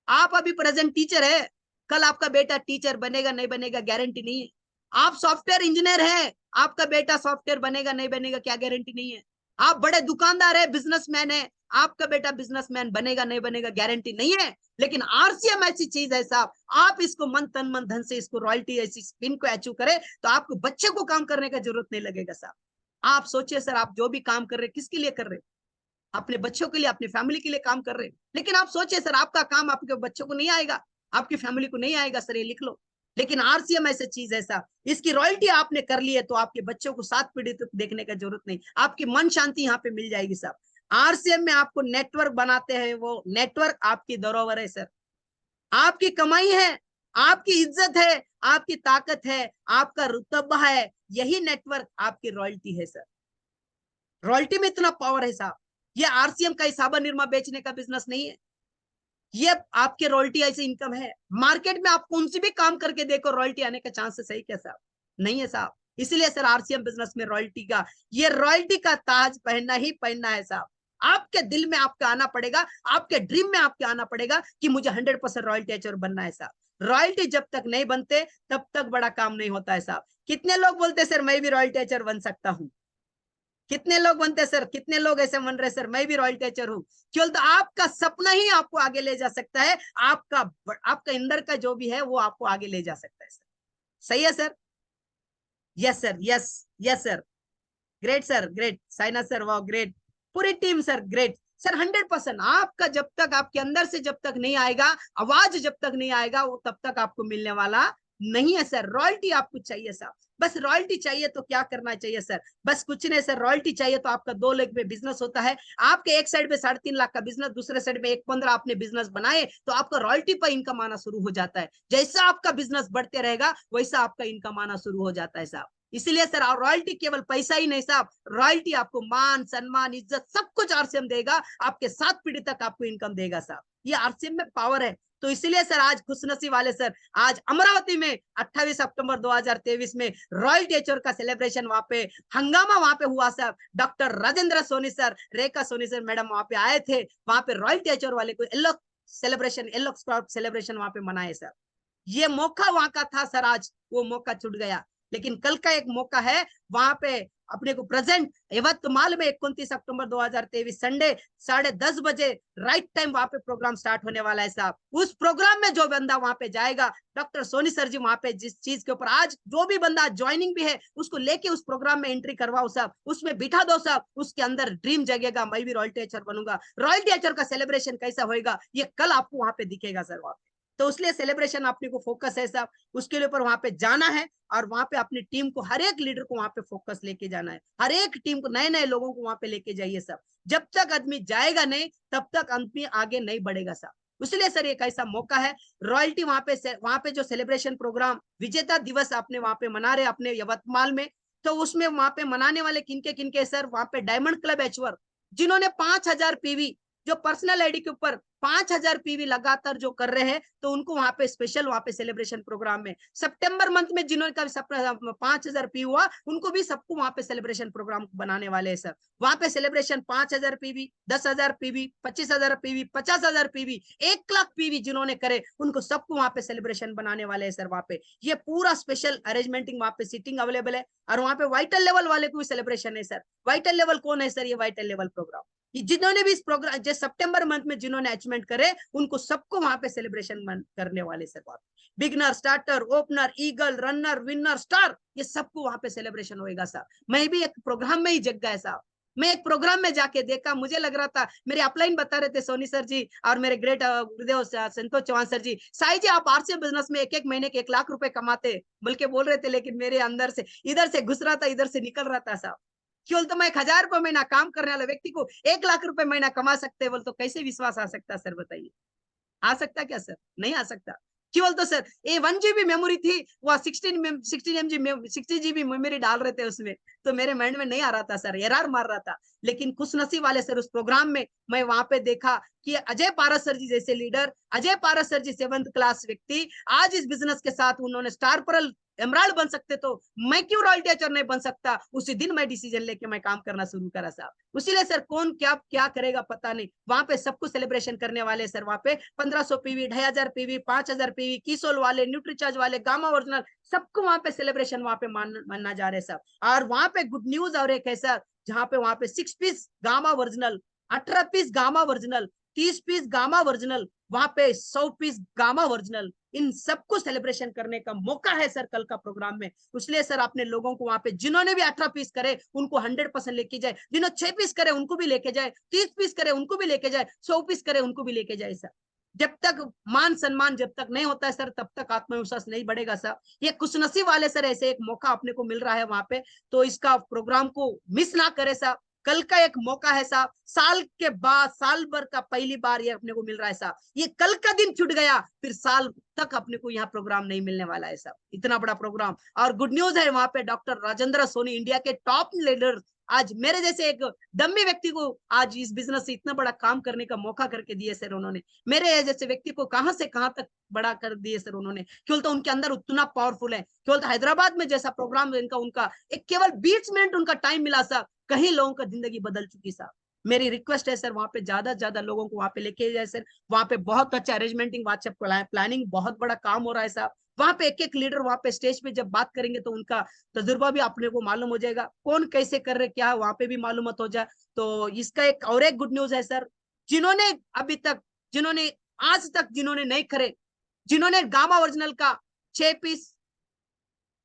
आप अभी प्रेजेंट टीचर है, कल आपका बेटा टीचर बनेगा नहीं बनेगा गारंटी नहीं है। आप सॉफ्टवेयर इंजीनियर है, आपका बेटा सॉफ्टवेयर बनेगा नहीं बनेगा क्या गारंटी नहीं है। आप बड़े दुकानदार है, बिजनेसमैन है, आपका बेटा बिजनेसमैन बनेगा नहीं बनेगा गारंटी नहीं है। लेकिन आरसीएम ऐसी चीज है साहब, आप इसको मन तन मन धन से इसको रॉयल्टी ऐसी पिन को अचीव करे तो आपको बच्चे को काम करने का जरूरत नहीं लगेगा साहब। आप सोचिए सर, आप जो भी काम कर रहे किसके लिए कर रहे, अपने बच्चों के लिए, अपनी फैमिली के लिए काम कर रहे हैं। लेकिन आप सोचिए सर, आपका काम आपके बच्चों को नहीं आएगा, आपकी फैमिली को नहीं आएगा सर, ये लिख लो। लेकिन आरसीएम ऐसी चीज है साहब, इसकी रॉयल्टी आपने कर ली है तो आपके बच्चों को 7 पीढ़ी तक देखने का जरूरत नहीं, आपकी मन शांति यहाँ पे मिल जाएगी साहब। आरसीएम में आपको नेटवर्क बनाते हैं, वो नेटवर्क आपकी धरोहर है सर, आपकी कमाई है, आपकी इज्जत है, आपकी ताकत है, आपका रुतबा है, यही नेटवर्क आपकी रॉयल्टी है सर। रॉयल्टी में इतना पावर है साहब। ये आरसीएम का साबुन निरमा बेचने का बिजनेस नहीं है, ये आपके रॉयल्टी ऐसे इनकम है। मार्केट में आप कौन सी भी काम करके देखो, रॉयल्टी आने का चांसेस है क्या साहब? नहीं है साहब। इसलिए सर आरसीएम बिजनेस में रॉयल्टी का, ये रॉयल्टी का ताज पहनना ही पहनना है साहब। आपके दिल में आपका आना पड़ेगा, आपके ड्रीम में आपके आना पड़ेगा कि मुझे 100% रॉयल्टी एचर बनना है साहब। रॉयल्टी जब तक नहीं बनते तब तक बड़ा काम नहीं होता है साहब। कितने लोग बोलते सर मैं भी रॉयल्टी एचर बन सकता हूँ? कितने लोग बनते सर? कितने लोग ऐसे बन रहे सर मैं भी रॉयल टीचर हूँ? केवल तो आपका सपना ही आपको आगे ले जा सकता है, आपका अंदर का जो भी है वो आपको आगे ले जा सकता है सर। सही है sir? Yes sir, yes yes sir, great sir, great Saina sir, वाह ग्रेट, पूरी टीम सर ग्रेट सर। 100% आपका जब तक आपके अंदर से जब तक नहीं आएगा, आवाज जब तक नहीं आएगा, वो तब तक आपको मिलने वाला नहीं है सर। रॉयल्टी आपको चाहिए सर, बस रॉयल्टी चाहिए तो क्या करना चाहिए सर? बस कुछ नहीं सर, रॉयल्टी चाहिए तो आपका 2 लाख में बिजनेस होता है। आपके एक साइड में 3.5 लाख का बिजनेस, दूसरे साइड में 1.15 आपने बिजनेस बनाए तो आपका रॉयल्टी पर इनकम आना शुरू हो जाता है। जैसा आपका बिजनेस बढ़ते रहेगा वैसा आपका इनकम आना शुरू हो जाता है साहब। इसलिए सर रॉयल्टी केवल पैसा ही नहीं साहब, रॉयल्टी आपको मान सम्मान इज्जत सब कुछ आरसीएम देगा, आपके 7 पीढ़ी तक आपको इनकम देगा साहब। ये आरसीएम में पावर है। तो इसलिए सर आज खुशनसीब वाले सर, आज अमरावती में 28 अक्टूबर 2023 में रॉयल टीचर का सेलिब्रेशन वहां पे हंगामा वहां पे हुआ sir. Doctor Rajendra Soni sir, Rekha Soni sir madam वहां पे आए थे। वहां पे रॉयल टीचर वाले को येलो स्काउट सेलिब्रेशन वहां पे मनाए सर। ये मौका वहां का था सर, आज वो मौका छूट गया। लेकिन कल का एक मौका है वहां पे अपने को प्रेजेंट यवतमाल में 29 अक्टूबर 2023 संडे 10:30 बजे राइट टाइम वहां पे प्रोग्राम स्टार्ट होने वाला है साहब। उस प्रोग्राम में जो बंदा वहां पे जाएगा, डॉक्टर सोनी सर जी वहां पे जिस चीज के ऊपर आज जो भी बंदा ज्वाइनिंग भी है उसको लेके उस प्रोग्राम में एंट्री करवाओ साहब, उसमें बिठा दो साहब, उसके अंदर ड्रीम जगेगा मैं भी रॉयल टीचर बनूंगा। रॉयल टीचर का सेलिब्रेशन कैसा होगा ये कल आपको वहां पे दिखेगा सर वहां पे। तो उसलिए सेलिब्रेशन अपने को फोकस है साहब, उसके ऊपर वहां पे जाना है और वहां पे अपनी टीम को, हर एक लीडर को वहां पे फोकस लेके जाना है। हर एक टीम को, नए नए लोगों को वहां पे लेके जाइए साहब। जब तक आदमी जाएगा नहीं तब तक आदमी आगे नहीं बढ़ेगा साहब। इसलिए सर एक ऐसा मौका है, रॉयल्टी वहां पे जो सेलिब्रेशन प्रोग्राम विजेता दिवस आपने वहां पे मना रहे अपने यवतमाल में, तो उसमें वहां पे मनाने वाले किनके सर? वहां पे डायमंड क्लब एचवर जिन्होंने 5000 पीवी जो पर्सनल आईडी के ऊपर 5000 पीवी लगातार जो कर रहे हैं, तो उनको वहां पे स्पेशल वहां पे सेलिब्रेशन प्रोग्राम में सितंबर मंथ में जिन्होंने का 5000 पी हुआ उनको भी सबको वहां पे सेलिब्रेशन प्रोग्राम बनाने वाले हैं सर। वहां पे celebration 5000 PV, 10,000 PV, 25,000 PV, 50,000 PV, 1 lakh PV जिन्होंने करे उनको सबको वहां पे सेलिब्रेशन बनाने वाले हैं सर। वहां पे ये पूरा स्पेशल अरेंजमेंटिंग, वहां पे सीटिंग अवेलेबल है और वहां पे वाइटल लेवल वाले को भी सेलिब्रेशन है सर। वाइटल लेवल कौन है सर? ये वाइटल लेवल प्रोग्राम जिन्होंने भी इस प्रोग्राम जो सितंबर मंथ में जिन्होंने अचीवमेंट करे उनको सबको वहां पे सेलिब्रेशन करने वाले sir. Beginner, starter, opener, eagle, runner, winner, star, ये सबको वहां पे सेलिब्रेशन होएगा साहब। मैं भी एक प्रोग्राम में ही जग गया साहब। मैं एक प्रोग्राम में जाके देखा, मुझे लग रहा था, मेरे अपलाइन बता रहे थे सोनी सर जी और मेरे ग्रेट गुरुदेव संतोष चौहान सर जी, साई जी आप आरसीएम बिजनेस में एक महीने के 1 लाख रुपए कमाते बल्कि बोल रहे थे, लेकिन मेरे अंदर से इधर से घुस रहा था इधर से निकल रहा था साहब। केवल तो मैं 1000 रुपए महीना काम करने वाले व्यक्ति को 1 लाख रुपए महीना कमा सकते बोल तो कैसे विश्वास आ सकता सर? बताइए, आ सकता क्या सर? नहीं आ सकता। केवल तो सर ये 1 GB मेमोरी थी, वह 60 GB मेमोरी डाल रहे थे उसमें, तो मेरे माइंड में नहीं आ रहा था सर, एरर मार रहा था। लेकिन खुश नसीब वाले सर उस प्रोग्राम में मैं वहां पे देखा कि अजय पारस सर जी जैसे लीडर, अजय पारस सर जी 7th क्लास व्यक्ति आज इस बिजनेस के साथ उन्होंने स्टार परल एमराल्ड बन सकते, तो मैं क्यों रॉयल टीचर नहीं बन सकता? उसी दिन मैं डिसीजन लेके मैं काम करना शुरू करा साहब। उसीलिए सर कौन क्या क्या करेगा पता नहीं, वहां पे सबको सेलिब्रेशन करने वाले सर। वहां पे 1500 पीवी, 2500 पीवी, 5000 पीवी, कीसोल वाले, न्यूट्रीचार्ज वाले, गामा ओरिजिनल, सबको वहां पे सेलिब्रेशन वहां पे मानना जा रहे सब। और वहां पे गुड न्यूज और एक है सर, जहाँ पे वहां पे 6 piece gamma original, 18 piece gamma original, 30 piece gamma original, वहां पे 100 पीस गामा ओरिजिनल, इन सबको सेलिब्रेशन करने का मौका है सर कल का प्रोग्राम में। इसलिए सर अपने लोगों को वहां पे जिन्होंने भी 18 पीस करे उनको 100% लेके जाए, जिन्होंने 6 पीस करे उनको भी लेके जाए, 30 पीस करे उनको भी लेके जाए, 100 पीस करे उनको भी लेके जाए सर। जब तक मान सम्मान जब तक नहीं होता है सर तब तक आत्मविश्वास नहीं बढ़ेगा सर। ये खुशनसीब वाले सर ऐसे एक मौका अपने को मिल रहा है वहां पे, तो इसका प्रोग्राम को मिस ना करे सर। कल का एक मौका है साहब, साल के बाद, साल भर का पहली बार ये अपने को मिल रहा है साहब। ये कल का दिन छूट गया, फिर साल तक अपने को यहाँ प्रोग्राम नहीं मिलने वाला है साहब, इतना बड़ा प्रोग्राम। और गुड न्यूज है, वहां पे डॉक्टर राजेंद्र सोनी, इंडिया के टॉप लीडर, आज मेरे जैसे एक डम्मी व्यक्ति को आज इस बिजनेस से इतना बड़ा काम करने का मौका करके दिए सर उन्होंने। मेरे जैसे व्यक्ति को कहां से कहां तक बड़ा कर दिए सर उन्होंने, केवल तो उनके अंदर उतना पावरफुल है। केवल तो हैदराबाद में जैसा प्रोग्राम इनका, उनका एक केवल 20 मिनट उनका टाइम मिला सर, कहीं लोगों का जिंदगी बदल चुकी साहब। मेरी रिक्वेस्ट है सर, वहां पे ज्यादा से ज्यादा लोगों को वहां पे लेके जाए सर। वहां पे बहुत अच्छा अरेंजमेंटिंग, व्हाट्सएप प्लानिंग, बहुत बड़ा काम हो रहा है साहब। वहां पे एक एक लीडर वहां पे स्टेज पे जब बात करेंगे तो उनका तजुर्बा भी अपने को मालूम हो जाएगा, कौन कैसे कर रहे क्या, वहां पे भी मालूमात हो जाए। तो इसका एक और एक गुड न्यूज है सर, जिन्होंने अभी तक, जिन्होंने आज तक जिन्होंने नहीं करे, जिन्होंने गामा ओरिजिनल का 6 पीस,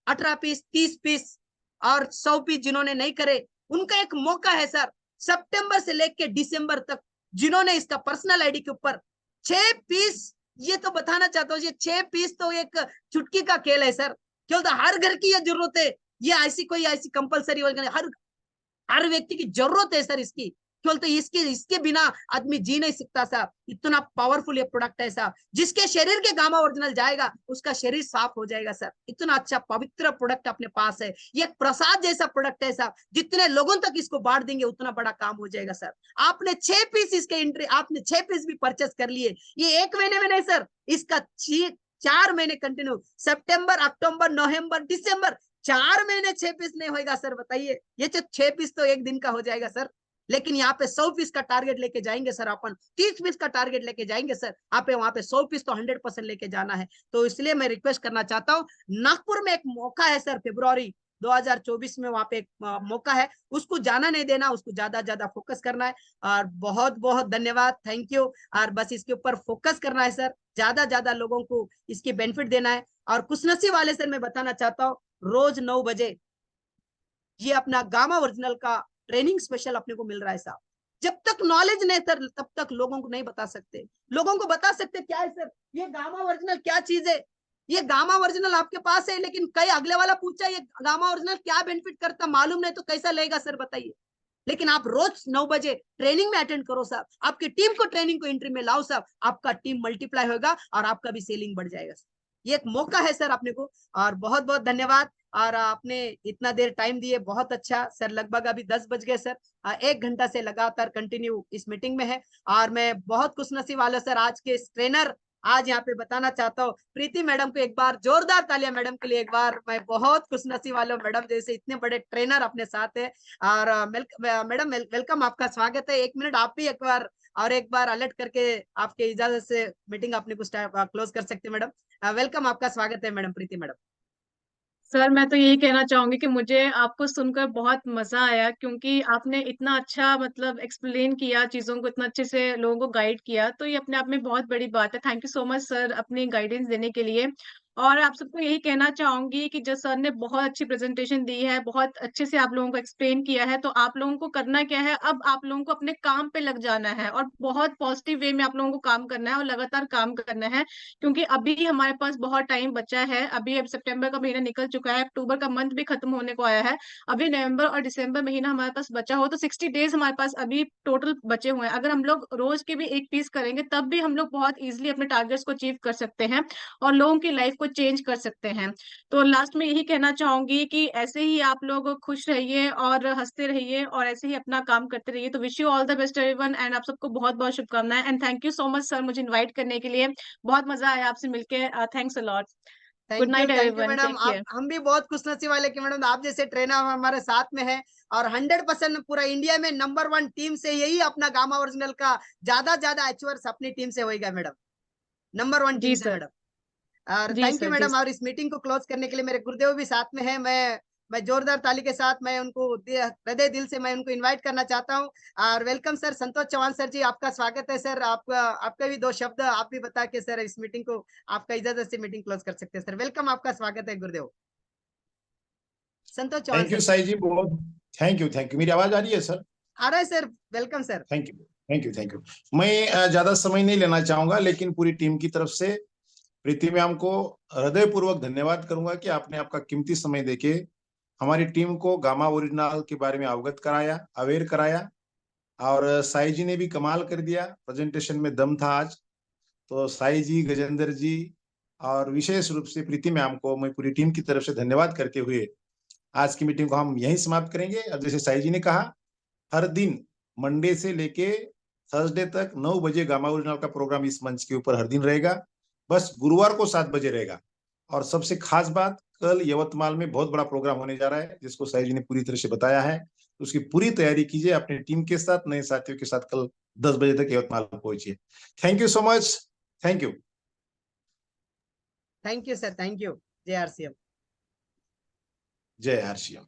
18 पीस, 30 पीस और 100 पीस जिन्होंने नहीं करे, उनका एक मौका है सर, सितंबर से लेके दिसंबर तक जिन्होंने इसका पर्सनल आईडी के ऊपर 6 पीस, ये तो बताना चाहता हूँ, ये 6 पीस तो एक चुटकी का खेल है सर। क्यों तो हर घर की ये जरूरत है, ये ऐसी कोई ऐसी कंपलसरी हर व्यक्ति की जरूरत है सर इसकी। केवल तो इसके बिना आदमी जी नहीं सकता साहब, इतना पावरफुल ये प्रोडक्ट है साहब। जिसके शरीर के गामा ओरिजिनल जाएगा उसका शरीर साफ हो जाएगा सर। इतना अच्छा पवित्र प्रोडक्ट अपने पास है, ये एक प्रसाद जैसा प्रोडक्ट है साहब। जितने लोगों तक इसको बांट देंगे उतना बड़ा काम हो जाएगा सर। आपने 6 पीस इसके एंट्री, आपने 6 पीस भी परचेस कर लिए, ये एक महीने में नहीं सर, इसका 4 महीने कंटिन्यू, सितंबर, अक्टूबर, नवंबर, दिसंबर, 4 महीने 6 पीस नहीं होगा सर, बताइए। ये तो 6 पीस तो एक दिन का हो जाएगा सर, लेकिन यहाँ पे 100 पीस का टारगेट लेके जाएंगे सर, अपन 30 पीस का टारगेट लेके जाएंगे सर। आप वहां पे 100 पीस तो 100% लेके जाना है। तो इसलिए मैं रिक्वेस्ट करना चाहता हूँ, नागपुर में एक मौका है सर, फरवरी 2024 में वहां पे एक मौका है, उसको जाना नहीं देना, उसको ज्यादा ज्यादा फोकस करना है। और बहुत बहुत धन्यवाद, थैंक यू। और बस इसके ऊपर फोकस करना है सर, ज्यादा ज्यादा लोगों को इसकी बेनिफिट देना है। और खुशनसीब वाले सर मैं बताना चाहता हूँ, रोज 9 बजे ये अपना गामा ओरिजिनल का ट्रेनिंग स्पेशल अपने को मिल रहा है साहब। जब तक नॉलेज नहीं सर, तब तक लोगों को नहीं बता सकते। लोगों को बता सकते क्या है सर, ये गामा ओरिजिनल क्या चीज है, ये गामा ओरिजिनल आपके पास है, लेकिन कई अगले वाला पूछा ये गामा ओरिजिनल क्या बेनिफिट करता मालूम नहीं तो कैसा लेगा सर, बताइए। लेकिन आप रोज 9 बजे ट्रेनिंग में अटेंड करो साहब, आपकी टीम को ट्रेनिंग को एंट्री में लाओ साहब, आपका टीम मल्टीप्लाई होगा और आपका भी सेलिंग बढ़ जाएगा। ये एक मौका है सर अपने को, और बहुत बहुत धन्यवाद। और आपने इतना देर टाइम दिए, बहुत अच्छा सर। लगभग अभी 10 बज गए सर, 1 घंटा से लगातार कंटिन्यू इस मीटिंग में है। और मैं बहुत खुशनसीब वाला सर, आज के इस ट्रेनर, आज यहाँ पे बताना चाहता हूँ प्रीति मैडम को एक बार जोरदार तालियां मैडम के लिए। एक बार मैं बहुत खुशनसीब वाला हूँ, मैडम जैसे इतने बड़े ट्रेनर अपने साथ है। और मैडम वेलकम, आपका स्वागत है। 1 मिनट आप भी एक बार और एक बार अलर्ट करके आपके इजाजत से मीटिंग अपने को क्लोज कर सकते हैं मैडम। वेलकम, आपका स्वागत है मैडम, प्रीति मैडम। सर मैं तो यही कहना चाहूंगी कि मुझे आपको सुनकर बहुत मजा आया, क्योंकि आपने इतना अच्छा मतलब एक्सप्लेन किया चीजों को, इतना अच्छे से लोगों को गाइड किया, तो ये अपने आप में बहुत बड़ी बात है। Thank you so much sir अपनी गाइडेंस देने के लिए। और आप सबको यही कहना चाहूंगी कि जो सर ने बहुत अच्छी प्रेजेंटेशन दी है, बहुत अच्छे से आप लोगों को एक्सप्लेन किया है, तो आप लोगों को करना क्या है, अब आप लोगों को अपने काम पे लग जाना है और बहुत पॉजिटिव वे में आप लोगों को काम करना है और लगातार काम करना है। क्योंकि अभी हमारे पास बहुत टाइम बचा है, अभी अब सितंबर का महीना निकल चुका है, अक्टूबर का मंथ भी खत्म होने को आया है, अभी नवंबर और दिसंबर महीना हमारे पास बचा हो, तो 60 डेज हमारे पास अभी टोटल बचे हुए हैं। अगर हम लोग रोज के भी 1 पीस करेंगे तब भी हम लोग बहुत इजीली अपने टारगेट्स को अचीव कर सकते हैं और लोगों की लाइफ को चेंज कर सकते हैं। तो लास्ट में यही कहना चाहूंगी कि ऐसे ही आप लोग खुश रहिए और हंसते रहिए और ऐसे ही अपना काम करते रहिए। तो wish you all the best everyone, and आप सबको बहुत बहुत शुभकामनाएं, and thank you so much sir मुझे इन्वाइट करने के लिए। बहुत मजा आया आपसे मिलके। Thanks a lot. Good night thank you everyone, madam. Take आप, केयर। हम भी बहुत खुशनसीब वाले कि मैडम आप जैसे ट्रेनर हमारे साथ में है। और 100% पूरा इंडिया में नंबर 1 टीम से यही अपना गामा ओरिजिनल का ज्यादा अचीवर्स अपनी टीम से होएगा मैडम, नंबर 1 टीम जी से सर। मैडम। और जी थैंक यू सर। जी मैडम। सर। और इस मीटिंग को क्लोज करने के लिए मेरे गुरुदेव भी साथ में है। मैं जोरदार ताली के साथ मैं उनको हृदय दिल से मैं उनको इनवाइट करना चाहता हूँ। और welcome sir, Santosh Chauhan sir जी, आपका स्वागत है सर। आपका भी 2 शब्द आप भी बता के सर इस मीटिंग को आपका इजाजत से मीटिंग क्लोज कर सकते हैं सर। वेलकम, आपका स्वागत है गुरुदेव। Santosh Chauhan thank you sir जी। साई जी, बहुत थैंक यू। मेरी आवाज आ रही है सर? आ रहा है sir, welcome sir. Thank you. मैं ज्यादा समय नहीं लेना चाहूंगा, लेकिन पूरी टीम की तरफ से प्रीति मैम को हृदयपूर्वक धन्यवाद करूंगा कि आपने आपका कीमती समय देके हमारी टीम को गामा ओरिजिनल के बारे में अवगत कराया, अवेयर कराया। और साई जी ने भी कमाल कर दिया, प्रेजेंटेशन में दम था आज। तो साई जी, गजेंद्र जी और विशेष रूप से प्रीति मैम को मैं पूरी टीम की तरफ से धन्यवाद करते हुए आज की मीटिंग को हम यहीं समाप्त करेंगे। और जैसे साई जी ने कहा, हर दिन मंडे से लेके थर्सडे तक 9 बजे गामा ओरिजिनल का प्रोग्राम इस मंच के ऊपर हर दिन रहेगा। बस गुरुवार को 7 बजे रहेगा। और सबसे खास बात, कल यवतमाल में बहुत बड़ा प्रोग्राम होने जा रहा है, जिसको साई जी ने पूरी तरह से बताया है। उसकी पूरी तैयारी कीजिए अपनी टीम के साथ, नए साथियों के साथ। कल 10 बजे तक यवतमाल पहुंचिए। Thank you so much. Thank you. Thank you sir, thank you. जय आरसीएम। जय आरसीएम।